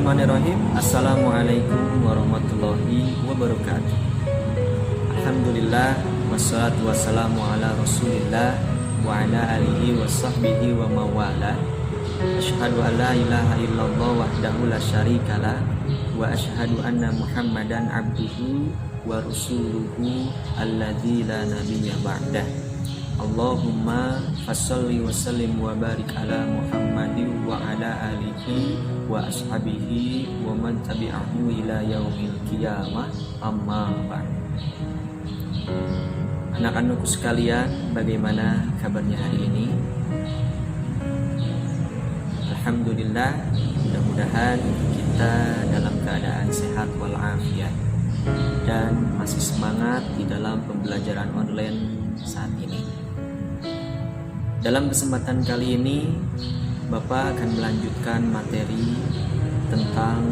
Bismillahirrahmanirrahim. Assalamualaikum warahmatullahi wabarakatuh. Alhamdulillah, wassalatu wassalamu ala rasulillah wa ala alihi wa sahbihi wa mawala. Asyhadu an la ilaha illallah wahdahu la syarikalah wa asyhadu anna muhammadan abduhu wa rasuluhu alladzi la nabiyya ba'dah. Allahumma fasholli wa sallim wa barik ala Muhammadin wa ala alihi wa ashabihi wa man tabi'ahu ila yaumil qiyamah, amma ba'd. Anak-anakku sekalian, bagaimana kabarnya hari ini? Alhamdulillah, mudah-mudahan kita dalam keadaan sehat walafiat dan masih semangat di dalam pembelajaran online saat ini. Dalam kesempatan kali ini, Bapak akan melanjutkan materi tentang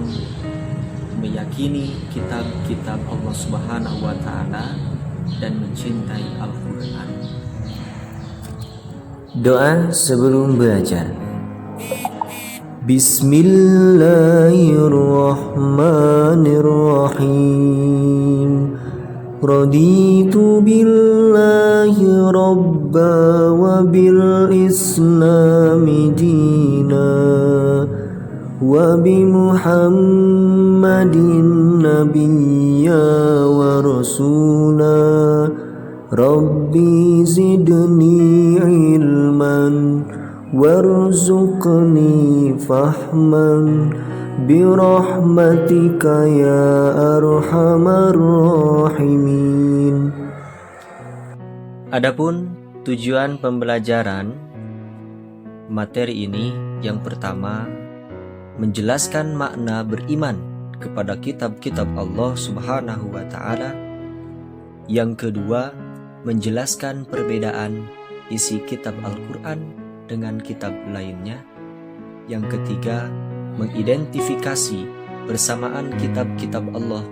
meyakini kitab-kitab Allah Subhanahu wa Ta'ala dan mencintai Al-Quran. Doa sebelum belajar. Bismillahirrahmanirrahim. Raditu billahi rabba wa bil islami dina wa bi muhammadin nabiyya wa rasula. Rabbi zidni ilman warzuqni fahman birahmatika ya arhamar rahimin. Adapun tujuan pembelajaran materi ini, yang pertama menjelaskan makna beriman kepada kitab-kitab Allah Subhanahu wa Ta'ala. Yang kedua, menjelaskan perbedaan isi kitab Al-Quran dengan kitab lainnya. Yang ketiga, mengidentifikasi persamaan kitab-kitab Allah.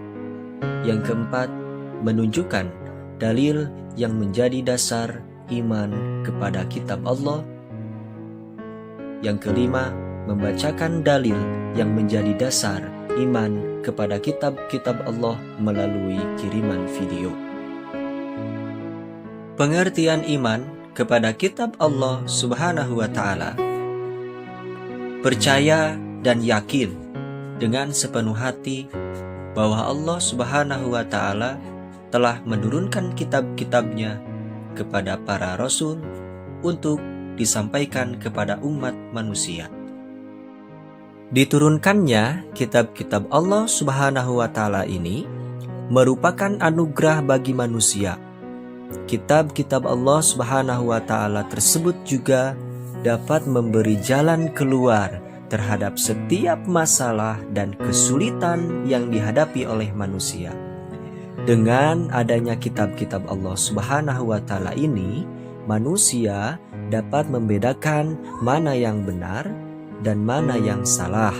Yang keempat, menunjukkan dalil yang menjadi dasar iman kepada kitab Allah. Yang kelima, membacakan dalil yang menjadi dasar iman kepada kitab-kitab Allah melalui kiriman video. Pengertian iman kepada kitab Allah Subhanahu wa Ta'ala: percaya dan yakin dengan sepenuh hati bahwa Allah Subhanahu wa Ta'ala telah menurunkan kitab-kitabnya kepada para rasul untuk disampaikan kepada umat manusia. Diturunkannya kitab-kitab Allah Subhanahu wa Ta'ala ini merupakan anugerah bagi manusia. Kitab-kitab Allah Subhanahu wa Ta'ala tersebut juga dapat memberi jalan keluar terhadap setiap masalah dan kesulitan yang dihadapi oleh manusia. Dengan adanya kitab-kitab Allah Subhanahu wa Ta'ala ini, manusia dapat membedakan mana yang benar dan mana yang salah,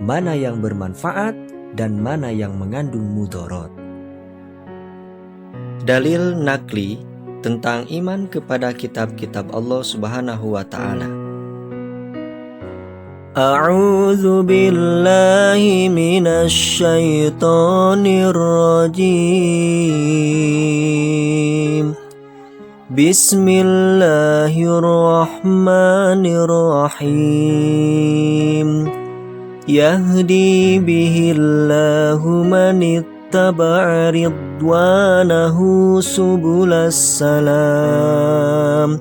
mana yang bermanfaat dan mana yang mengandung mudorot. Dalil nakli tentang iman kepada kitab-kitab Allah Subhanahu wa Ta'ala. A'udzu billahi minasy syaithanir rajim. Bismillahirrahmanirrahim. Yahdi bihillahu man ittaba'a ridwanahu subulas salam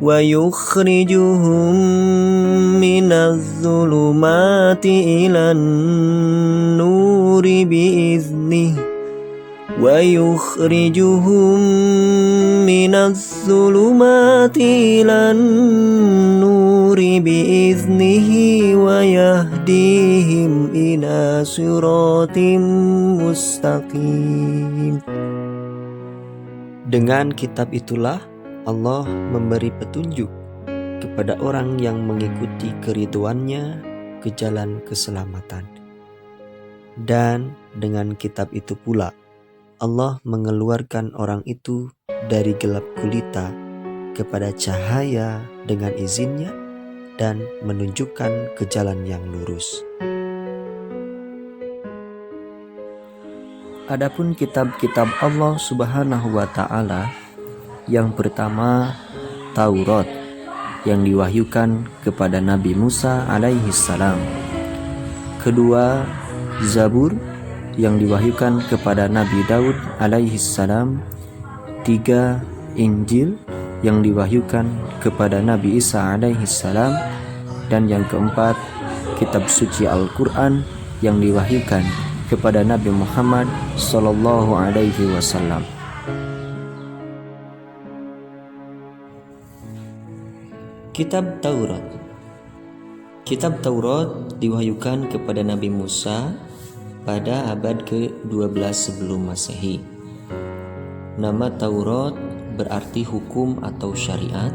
wa yukhrijuhum minadh dhulumati ilan nuri biiznihi wa yukhrijuhum minadh dhulumati ilan nuri biiznihi wa yahdihim ila siratim mustaqim. Dengan kitab itulah Allah memberi petunjuk kepada orang yang mengikuti keridhoannya ke jalan keselamatan. Dan dengan kitab itu pula Allah mengeluarkan orang itu dari gelap gulita kepada cahaya dengan izinnya dan menunjukkan ke jalan yang lurus. Adapun kitab-kitab Allah Subhanahu wa taala, yang pertama Taurat yang diwahyukan kepada Nabi Musa alaihi salam. Kedua, Zabur yang diwahyukan kepada Nabi Daud alaihi salam. Tiga, Injil yang diwahyukan kepada Nabi Isa alaihi salam. Dan yang keempat, kitab suci Al-Quran yang diwahyukan kepada Nabi Muhammad sallallahu alaihi wasallam. Kitab Taurat. Kitab Taurat diwahyukan kepada Nabi Musa pada abad ke-12 sebelum Masehi. Nama Taurat berarti hukum atau syariat.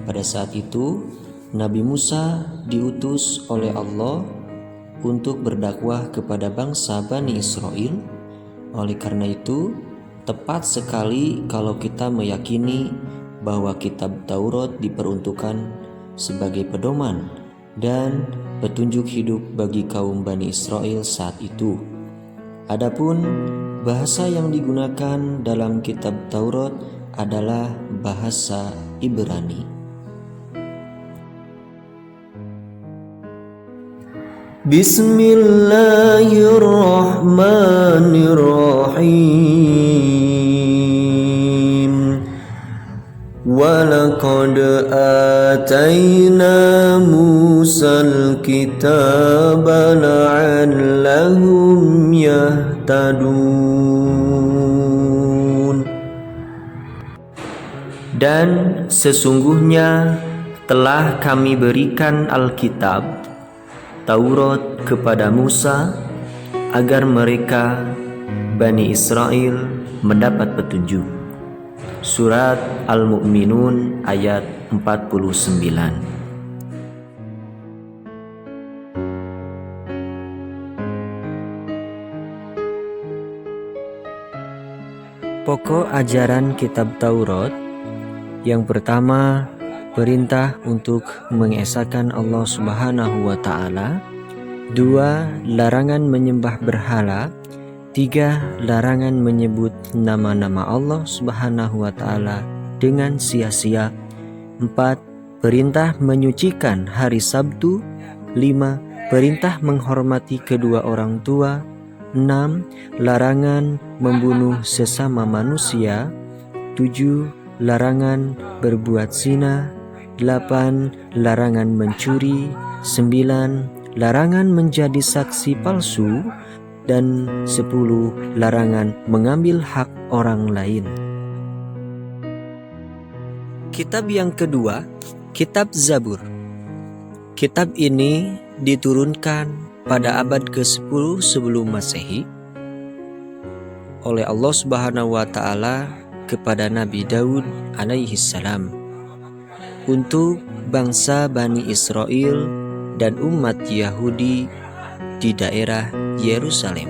Pada saat itu, Nabi Musa diutus oleh Allah untuk berdakwah kepada bangsa Bani Israel. Oleh karena itu, tepat sekali kalau kita meyakini bahwa kitab Taurat diperuntukkan sebagai pedoman dan petunjuk hidup bagi kaum Bani Israel saat itu. Adapun bahasa yang digunakan dalam kitab Taurat adalah bahasa Ibrani. Bismillahirrahmanirrahim. Walaqad atayna Musal kitaba la'allahum yahtadun. Dan sesungguhnya telah kami berikan Alkitab Taurat kepada Musa agar mereka Bani Israel mendapat petunjuk. Surat Al-Mu'minun ayat 49. Pokok ajaran kitab Taurat. Yang pertama, perintah untuk mengesahkan Allah Subhanahu wa taala. 2. Larangan menyembah berhala. 3. Larangan menyebut nama-nama Allah Subhanahu wa taala dengan sia-sia. 4. Perintah menyucikan hari Sabtu. 5. Perintah menghormati kedua orang tua. 6. Larangan membunuh sesama manusia. 7. Larangan berbuat zina. 8. Larangan mencuri. 9. Larangan menjadi saksi palsu. Dan 10. Larangan mengambil hak orang lain. Kitab yang kedua, Kitab Zabur. Kitab ini diturunkan pada abad ke-10 sebelum Masehi oleh Allah Subhanahu wa taala kepada Nabi Daud alaihi salam untuk bangsa Bani Israel dan umat Yahudi di daerah Yerusalem.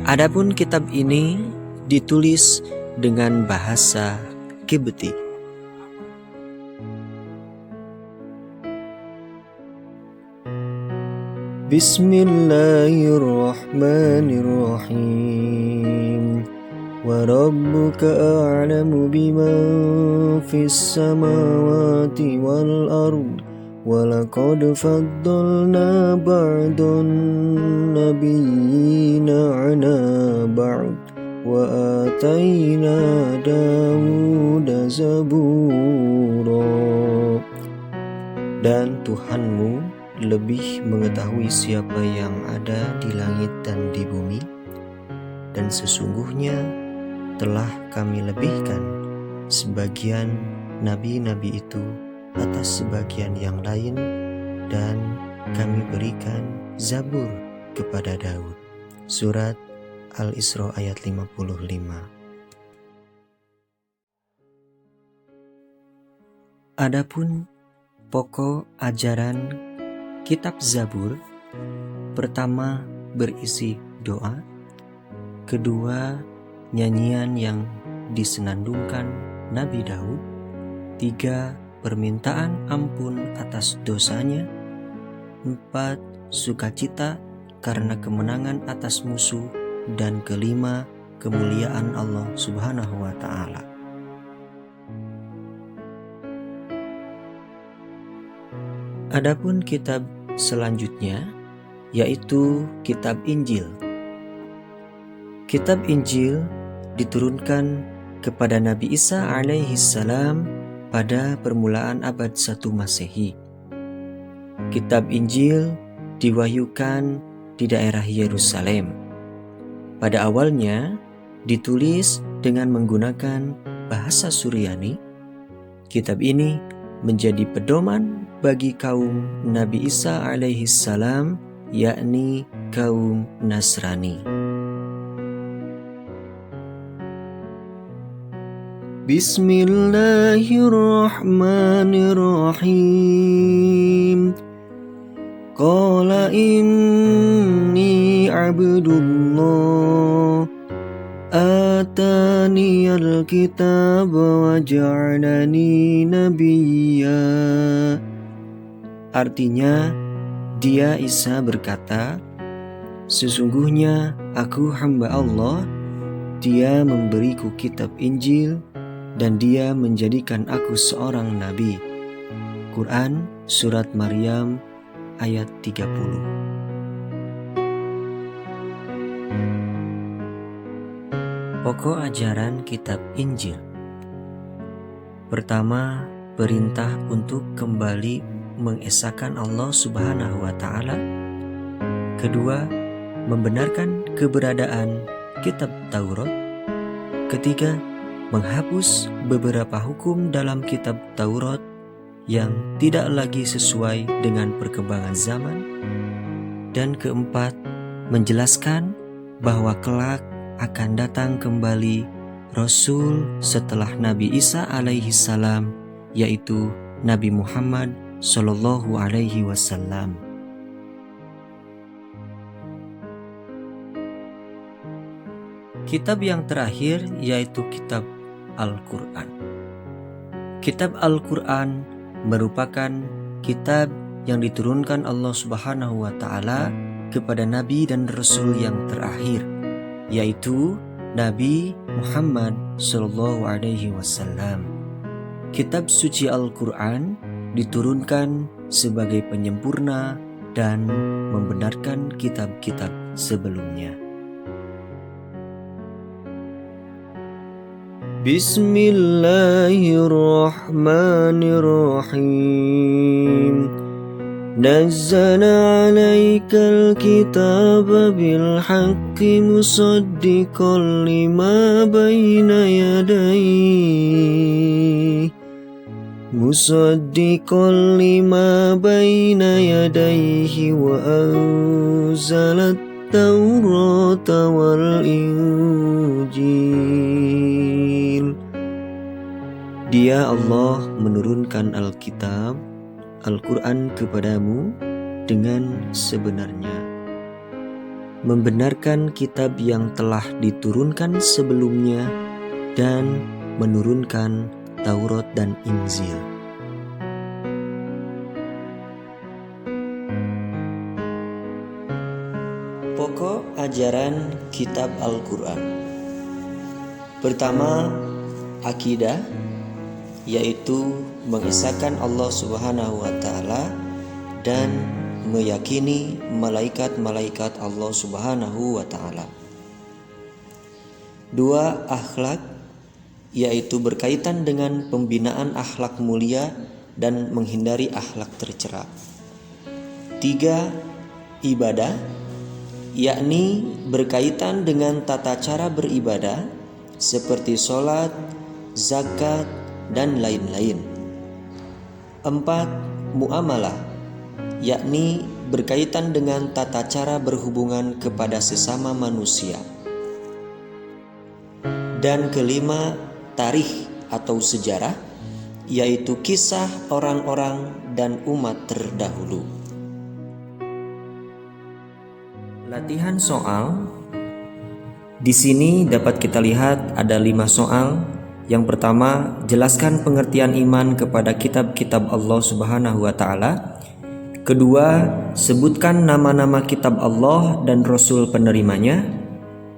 Adapun kitab ini ditulis dengan bahasa Kibti. Bismillahirrahmanirrahim. Wa rabbuka a'lamu biman fis samawati wal ard. Wa laqad faddalna ba'dun nabiyyina 'ala ba'd. Wa atayna Dawuda zabura. Dan Tuhanmu lebih mengetahui siapa yang ada di langit dan di bumi, dan sesungguhnya telah kami lebihkan sebagian nabi-nabi itu atas sebagian yang lain, dan kami berikan Zabur kepada Daud. Surat Al-Isra ayat 55. Adapun pokok ajaran Kitab Zabur, pertama berisi doa, kedua nyanyian yang disenandungkan Nabi Daud, 3 permintaan ampun atas dosanya, 4 sukacita karena kemenangan atas musuh dan kelima, kemuliaan Allah Subhanahu wa Ta'ala. Adapun kitab selanjutnya yaitu kitab Injil. Kitab Injil diturunkan kepada Nabi Isa alaihissalam pada permulaan abad 1 Masehi. Kitab Injil diwahyukan di daerah Yerusalem. Pada awalnya ditulis dengan menggunakan bahasa Suryani. Kitab ini menjadi pedoman bagi kaum Nabi Isa alaihissalam, yakni kaum Nasrani. Bismillahirrahmanirrahim. Qala inni abdullah ataniyal kitab wa ja'alani nabiyya. Artinya, dia Isa berkata, sesungguhnya aku hamba Allah, dia memberiku kitab Injil dan dia menjadikan aku seorang nabi. Quran Surat Maryam ayat 30. Pokok ajaran kitab Injil. Pertama, perintah untuk kembali mengesahkan Allah Subhanahu wa Ta'ala. Kedua, membenarkan keberadaan kitab Taurat. Ketiga, menghapus beberapa hukum dalam kitab Taurat yang tidak lagi sesuai dengan perkembangan zaman. Dan keempat, menjelaskan bahwa kelak akan datang kembali Rasul setelah Nabi Isa alaihissalam, yaitu Nabi Muhammad sallallahu alaihi wasallam. Kitab yang terakhir yaitu kitab Al-Quran. Kitab Al-Quran merupakan kitab yang diturunkan Allah Subhanahu wa Ta'ala kepada Nabi dan Rasul yang terakhir, yaitu Nabi Muhammad sallallahu alaihi wasallam. Kitab suci Al-Quran diturunkan sebagai penyempurna dan membenarkan kitab-kitab sebelumnya. Bismillahirrahmanirrahim. Nazzala 'alaikal kitaba bil haqqi musaddiqan lima baina yadayhi wa anzalat Taurata wal Injil. Dia Allah menurunkan Alkitab, Al-Quran kepadamu dengan sebenarnya, membenarkan kitab yang telah diturunkan sebelumnya dan menurunkan Taurat dan Injil. Pokok ajaran kitab Al-Quran. Pertama, akidah, yaitu mengesahkan Allah Subhanahu wa Ta'ala dan meyakini malaikat-malaikat Allah Subhanahu wa Ta'ala. Dua, akhlak, yaitu berkaitan dengan pembinaan akhlak mulia dan menghindari akhlak tercela. Tiga, ibadah, yakni berkaitan dengan tata cara beribadah seperti sholat, zakat, dan lain-lain. Empat, muamalah, yakni berkaitan dengan tata cara berhubungan kepada sesama manusia. Dan kelima, tarikh atau sejarah, yaitu kisah orang-orang dan umat terdahulu. Latihan soal. Di sini dapat kita lihat ada 5 soal. Yang pertama, jelaskan pengertian iman kepada kitab-kitab Allah Subhanahu wa Ta'ala. Kedua, sebutkan nama-nama kitab Allah dan Rasul penerimanya.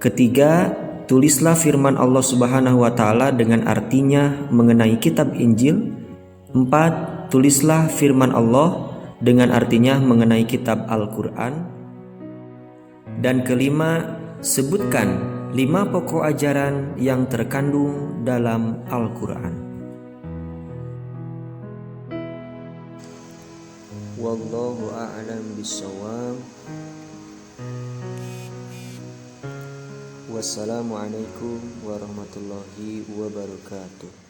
Ketiga, tulislah firman Allah Subhanahu wa taala dengan artinya mengenai kitab Injil. 4. Tulislah firman Allah dengan artinya mengenai kitab Al-Qur'an. Dan kelima, sebutkan 5 pokok ajaran yang terkandung dalam Al-Qur'an. Wallahu a'lam bishawab. Wassalamualaikum warahmatullahi wabarakatuh.